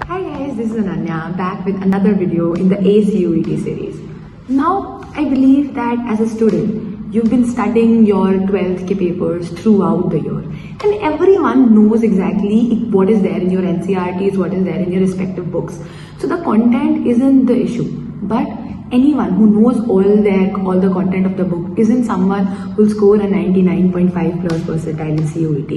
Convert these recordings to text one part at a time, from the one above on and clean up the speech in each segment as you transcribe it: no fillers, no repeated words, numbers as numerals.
Hi guys, this is Ananya back with another video in the ACUET series. Now, I believe that as a student, you've been studying your 12th papers throughout the year, and everyone knows exactly what is there in your NCRTs, what is there in your respective books. So the content isn't the issue, but anyone who knows all the content of the book isn't someone who'll score a 99.5 plus percentile in CUET.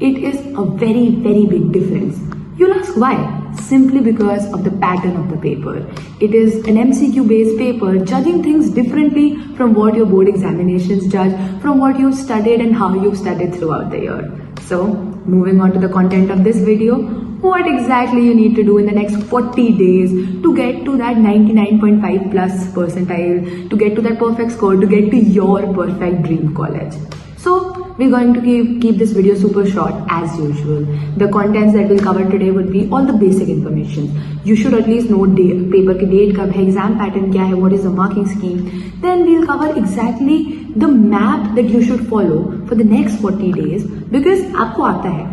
It is a very big difference. You'll ask why? Simply because of the pattern of the paper. It is an MCQ based paper judging things differently from what your board examinations judge, from what you've studied and how you've studied throughout the year. So, moving on to the content of this video, what exactly you need to do in the next 40 days to get to that 99.5 plus percentile, to get to that perfect score, to get to your perfect dream college. So, we're going to keep this video super short as usual. The contents that we'll cover today would be all the basic information. You should at least know paper ki date kab hai, exam pattern kya hai, what is the marking scheme. Then we'll cover exactly the map that you should follow for the next 40 days because आपको आता है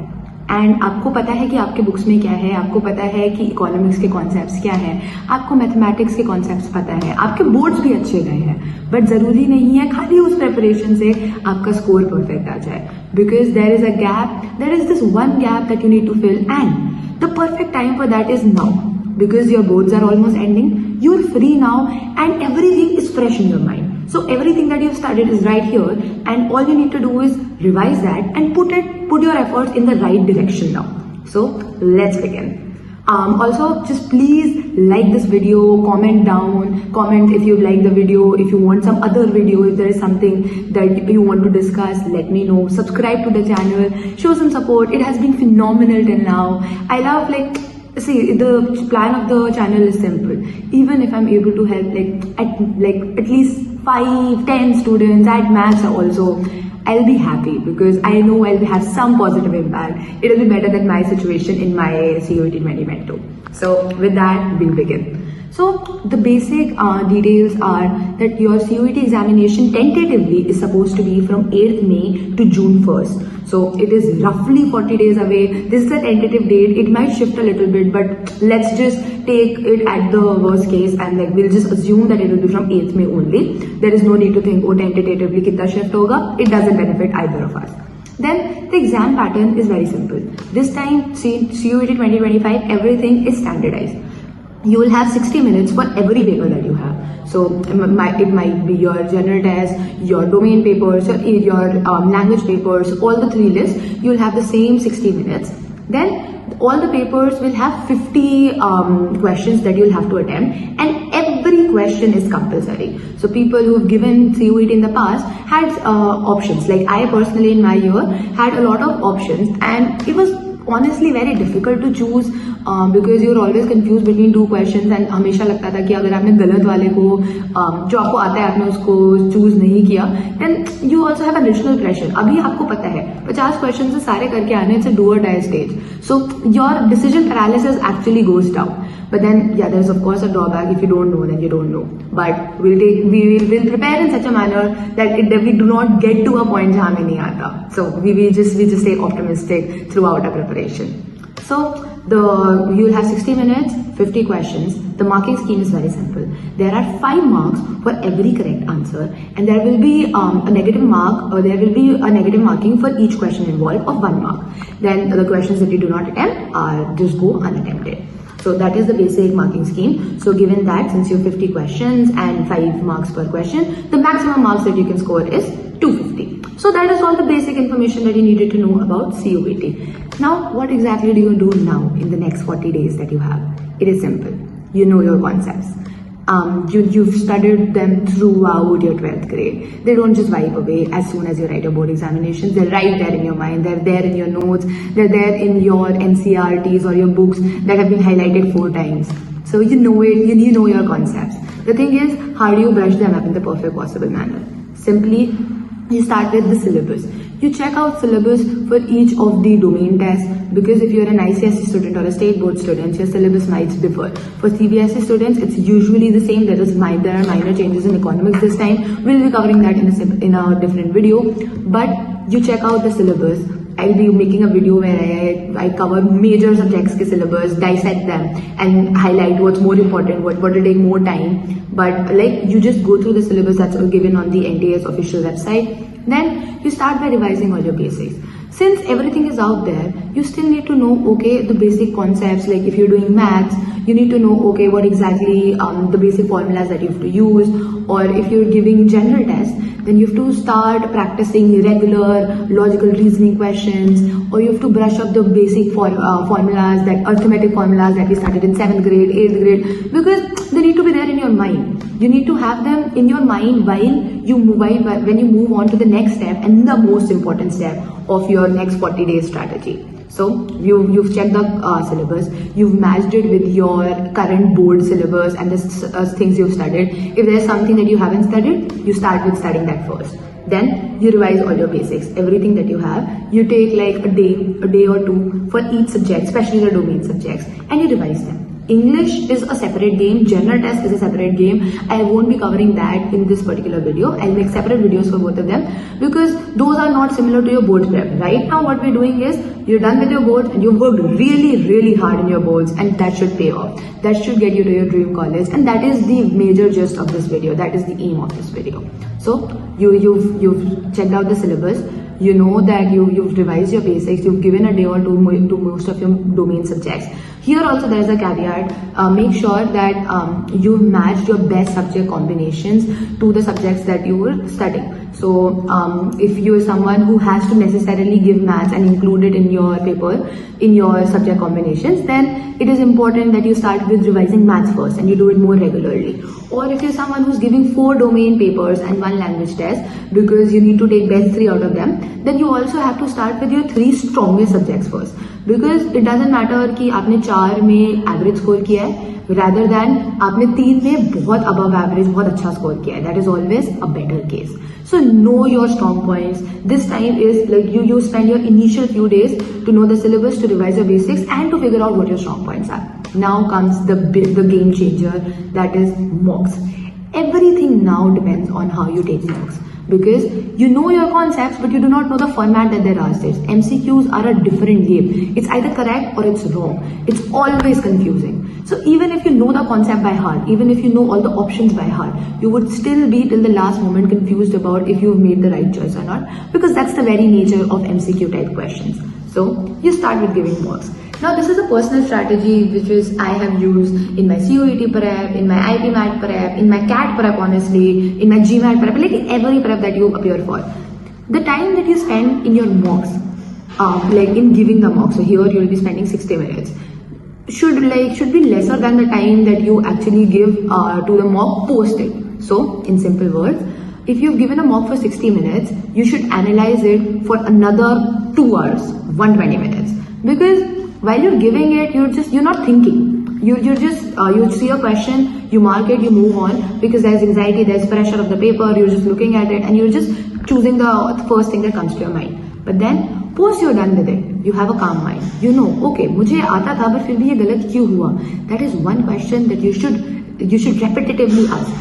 and आपको पता है कि आपके books में क्या है, आपको पता है कि इकोनॉमिक्स के कॉन्सेप्ट्स क्या हैं, आपको मैथमेटिक्स के कॉन्सेप्ट्स पता है, आपके बोर्ड्स भी अच्छे गए हैं, बट जरूरी नहीं है खाली उस प्रिपरेशन से आपका स्कोर परफेक्ट आ जाए because there is a gap, there is this one gap that you need to fill and the perfect time for that is now because your boards are almost ending, you're free now and everything is fresh in your mind. So everything that you've studied is right here and all you need to do is revise that and put your efforts in the right direction now. So let's begin. Also, just please like this video, comment if you like the video, if you want some other video, if there is something that you want to discuss, let me know. Subscribe to the channel, show some support. It has been phenomenal till now. I love see, the plan of the channel is simple. Even if I'm able to help at least 5-10 students at max also, I'll be happy because I know I'll have some positive impact. It'll be better than my situation in my CUET 2022. So with that, we'll begin. So the basic details are that your CUET examination tentatively is supposed to be from 8th May to June 1st. So it is roughly 40 days away. This is a tentative date. It might shift a little bit, but let's just take it at the worst case and we'll just assume that it will be from 8th May only. There is no need to think, oh, tentatively kitna shift hoga. It doesn't benefit either of us. Then the exam pattern is very simple. This time, CUET 2025, everything is standardized. You will have 60 minutes for every paper that you have. So it might be your general test, your domain papers, your language papers, all the three lists. You will have the same 60 minutes. Then all the papers will have 50 questions that you'll have to attempt, and every question is compulsory. So people who have given CUET in the past had options. Like I personally in my year had a lot of options, and it was honestly very difficult to choose because you're always confused between two questions and हमेशा लगता था कि अगर आपने गलत वाले को जो आपको आता है आपने उसको चूज नहीं किया then you also have additional pressure. अभी आपको पता है 50 क्वेश्चन से सारे करके आने, it's a do or die stage. So your decision paralysis actually goes down. But then yeah, there's of course a drawback. If you don't know, then you don't know. But we will prepare in such a manner that we do not get to a point जहाँ हमें नहीं आता. So we just stay optimistic throughout our preparation. So you'll have 60 minutes, 50 questions. The marking scheme is very simple. There are 5 marks for every correct answer, and there will be a negative mark, or there will be a negative marking for each question involved of 1 mark. Then the questions that you do not attempt are just go unattempted. So that is the basic marking scheme. So given that, since you have 50 questions and 5 marks per question, the maximum marks that you can score is 250. So that is all the basic information that you needed to know about CUET. Now, what exactly do you do now in the next 40 days that you have? It is simple. You know your concepts. You've studied them throughout your 12th grade. They don't just wipe away as soon as you write your board examinations. They're right there in your mind. They're there in your notes. They're there in your NCRTs or your books that have been highlighted 4 times. So you know it, you know your concepts. The thing is, how do you brush them up in the perfect possible manner? Simply, you start with the syllabus. You check out syllabus for each of the domain tests because if you're an ICSE student or a state board student, your syllabus might differ. For CBSE students, it's usually the same. There are minor changes in economics this time. We'll be covering that in a different video. But you check out the syllabus. I'll be making a video where I cover major subjects के syllabus, dissect them and highlight what's more important, what will take more time. But like you just go through the syllabus that's given on the NTA's official website. Then you start by revising all your basics. Since everything is out there, you still need to know, okay, the basic concepts. Like if you're doing maths, you need to know, okay, what exactly the basic formulas that you have to use. Or if you're giving general tests, then you have to start practicing regular logical reasoning questions, or you have to brush up the basic formulas, that arithmetic formulas that we started in 7th grade, 8th grade, because they need to be there in your mind. You need to have them in your mind when you move on to the next step and the most important step of your next 40-day strategy. So you've checked the syllabus, you've matched it with your current board syllabus and the things you've studied. If there's something that you haven't studied, you start with studying that first. Then you revise all your basics, everything that you have. You take like a day or two for each subject, especially the domain subjects, and you revise them. English is a separate game, general test is a separate game. I won't be covering that in this particular video. I'll make separate videos for both of them because those are not similar to your board prep. Right now what we're doing is you're done with your boards and you've worked really hard in your boards, and that should pay off. That should get you to your dream college, and that is the major gist of this video. That is the aim of this video. So you've checked out the syllabus. You know that you've revised your basics, you've given a day or two to most of your domain subjects. Here also there is a caveat, make sure that you've matched your best subject combinations to the subjects that you were studying. So if you are someone who has to necessarily give maths and include it in your paper, in your subject combinations, then it is important that you start with revising maths first and you do it more regularly. Or if you're someone who's giving 4 domain papers and 1 language test because you need to take best 3 out of them, then you also have to start with your 3 strongest subjects first. Because it doesn't matter कि आपने 4 में average score किया है, rather than आपने 3 में बहुत above average, बहुत अच्छा score किया है. That is always a better case. So know your strong points. This time is like you spend your initial few days to know the syllabus, to revise your basics, and to figure out what your strong points are. Now comes the game changer, that is mocks. Everything now depends on how you take mocks. Because you know your concepts, but you do not know the format that they're asked in. MCQs are a different game. It's either correct or it's wrong. It's always confusing. So even if you know the concept by heart, even if you know all the options by heart, you would still be till the last moment confused about if you've made the right choice or not, because that's the very nature of MCQ type questions. So you start with giving mocks. Now this is a personal strategy which I have used in my CUET prep, in my IP MAT prep, in my CAT prep honestly, in my GMAT prep, like every prep that you appear for. The time that you spend in your mocks, like in giving the mocks, so here you will be spending 60 minutes, should be lesser than the time that you actually give to the mock post it. So in simple words, if you've given a mock for 60 minutes, you should analyze it for another 2 hours, 120 minutes. Because while you're giving it, you're not thinking. You see a question, you mark it, you move on, because there's anxiety, there's pressure of the paper, you're just looking at it and you're just choosing the first thing that comes to your mind. But then, post you're done with it, you have a calm mind. You know, okay, मुझे आता था but फिर भी ये गलत क्यों हुआ? That is one question that you should repetitively ask.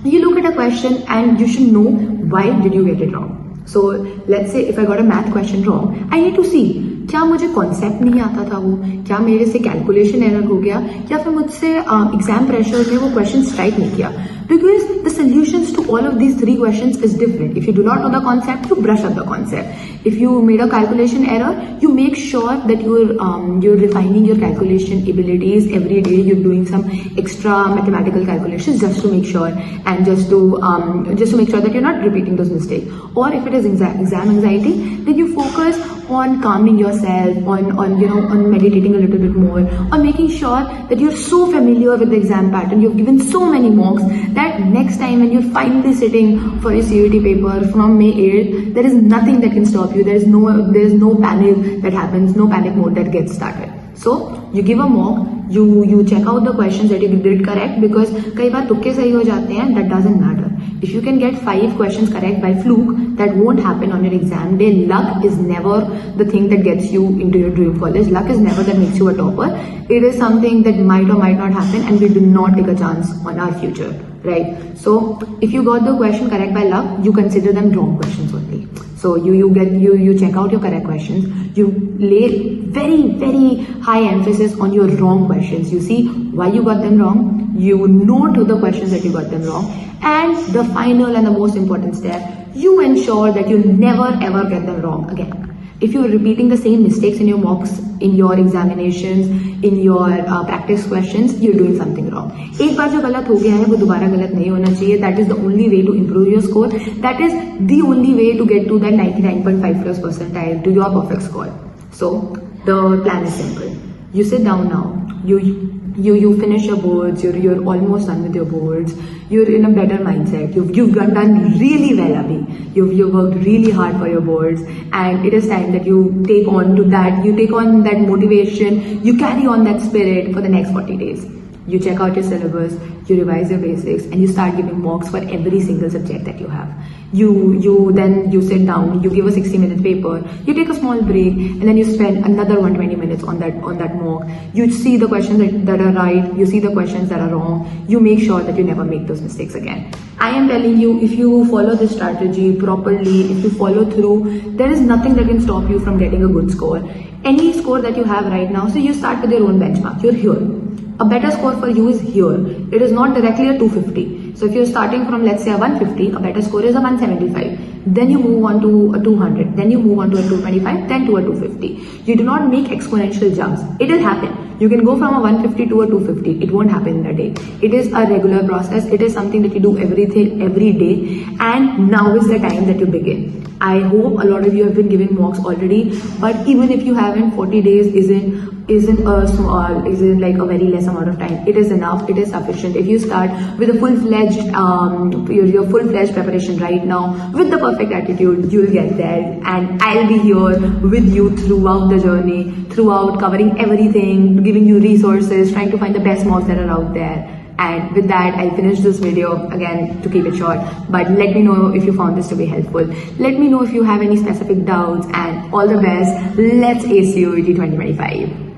You look at a question and you should know why did you get it wrong. So let's say if I got a math question wrong, I need to see क्या मुझे concept नहीं आता था, वो क्या मेरे से calculation error हो गया, या फिर मुझसे एग्जाम प्रेशर में वो क्वेश्चन स्ट्राइक नहीं किया. Because the solutions to all of these 3 questions is different. If you do not know the concept, you brush up the concept. If you made a calculation error, you make sure that you're refining your calculation abilities every day. You're doing some extra mathematical calculations just to make sure, and just to make sure that you're not repeating those mistakes. Or if it is exam anxiety, then you focus on calming yourself, on meditating a little bit more, on making sure that you're so familiar with the exam pattern, you've given so many mocks, that next time when you're finally sitting for your CUET paper from May 8th, there is nothing that can stop you. There is no panic that happens, no panic mode that gets started. So you give a mock, you check out the questions that you did correct, because कई बार तुक्के सही हो जाते हैं, that doesn't matter. If you can get 5 questions correct by fluke, that won't happen on your exam day. Luck is never the thing that gets you into your dream college. Luck is never that makes you a topper. It is something that might or might not happen, and we do not take a chance on our future, right? So if you got the question correct by luck, you consider them wrong questions only. So you check out your correct questions. You lay very high emphasis on your wrong questions. You see why you got them wrong. You note the questions that you got them wrong. And the final and the most important step, you ensure that you never ever get them wrong again. If you're repeating the same mistakes in your mocks, in your examinations, in your practice questions, you're doing something wrong. एक बार जो गलत हो गया है वो दोबारा गलत नहीं होना चाहिए. That is the only way to improve your score. That is the only way to get to that 99.5 plus percentile, to your perfect score. So the plan is simple. You sit down now. You finish your boards. You're almost done with your boards. You're in a better mindset. You've done really well, Abhi. You've worked really hard for your boards, and it is time that you take on that motivation. You carry on that spirit for the next 40 days. You check out your syllabus, you revise your basics, and you start giving mocks for every single subject that you have. You sit down, you give a 60-minute paper, you take a small break, and then you spend another 120 minutes on that mock. You see the questions that are right, you see the questions that are wrong. You make sure that you never make those mistakes again. I am telling you, if you follow this strategy properly, if you follow through, there is nothing that can stop you from getting a good score. Any score that you have right now, so you start with your own benchmark. You're here. A better score for you is here. It is not directly a 250. So if you're starting from, let's say, a 150, a better score is a 175. Then you move on to a 200. Then you move on to a 225. Then to a 250. You do not make exponential jumps. It will happen. You can go from a 150 to a 250. It won't happen in a day. It is a regular process. It is something that you do every day. And now is the time that you begin. I hope a lot of you have been giving mocks already, but even if you haven't, 40 days isn't like a very less amount of time. It is enough. It is sufficient. If you start with a full-fledged your full-fledged preparation right now with the perfect attitude, you'll get there, and I'll be here with you throughout the journey, throughout covering everything, giving you resources, trying to find the best mocks that are out there. And with that, I'll finish this video again to keep it short. But let me know if you found this to be helpful. Let me know if you have any specific doubts, and all the best. Let's ace CUET 2025.